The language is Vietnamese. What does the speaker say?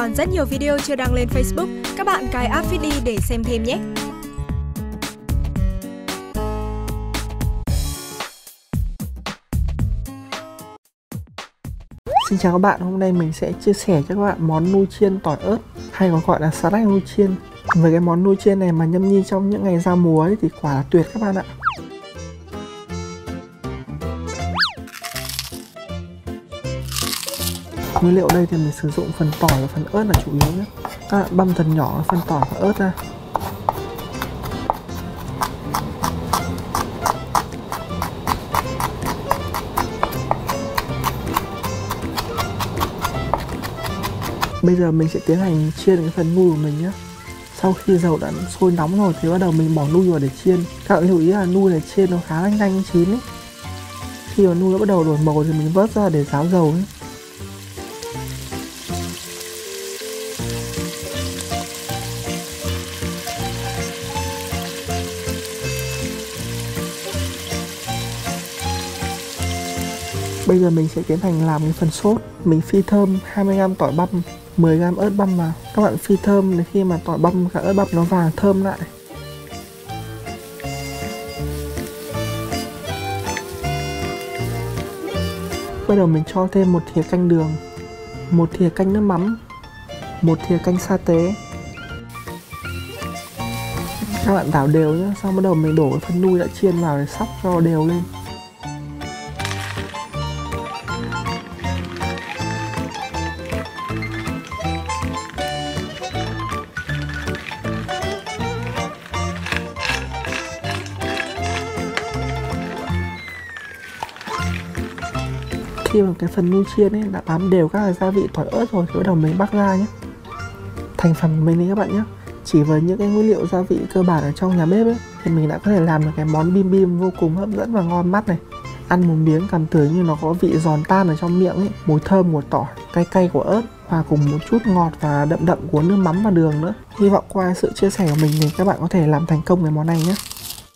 còn rất nhiều video chưa đăng lên Facebook. Các bạn cài app Feedy để xem thêm nhé! Xin chào các bạn, hôm nay mình sẽ chia sẻ cho các bạn món nuôi chiên tỏi ớt, hay còn gọi là salad nuôi chiên. Với cái món nuôi chiên này mà nhâm nhi trong những ngày giao mùa ấy thì quả là tuyệt các bạn ạ. Nguyên liệu đây thì mình sử dụng phần tỏi và phần ớt là chủ yếu nhé. Các bạn băm thật nhỏ phần tỏi và ớt ra. Bây giờ mình sẽ tiến hành chiên cái phần nuôi của mình nhé. Sau khi dầu đã sôi nóng rồi thì bắt đầu mình bỏ nuôi vào để chiên. Các bạn lưu ý là nuôi này chiên nó khá là nhanh chín ấy. Khi mà nuôi nó bắt đầu đổi màu thì mình vớt ra để ráo dầu ấy. Bây giờ mình sẽ tiến hành làm cái phần sốt. Mình phi thơm 20g tỏi băm, 10g ớt băm vào. Các bạn phi thơm đến khi mà tỏi băm và ớt băm nó vàng thơm lại. Bắt đầu mình cho thêm 1 thìa canh đường, 1 thìa canh nước mắm, 1 thìa canh sa tế. Các bạn đảo đều nhé. Xong bắt đầu mình đổ cái phần nuôi đã chiên vào để xóc cho đều lên. Khi mà cái phần nuôi chiên ấy đã bám đều các gia vị tỏi ớt rồi thì bắt đầu mình bắc ra nhé. Thành phần của mình đi các bạn nhé. Chỉ với những cái nguyên liệu gia vị cơ bản ở trong nhà bếp ấy thì mình đã có thể làm được cái món bim bim vô cùng hấp dẫn và ngon mắt này. Ăn một miếng cảm tưởng như nó có vị giòn tan ở trong miệng ấy, mùi thơm của tỏi, cay cay của ớt và cùng một chút ngọt và đậm đậm của nước mắm và đường nữa. Hy vọng qua sự chia sẻ của mình thì các bạn có thể làm thành công cái món này nhé.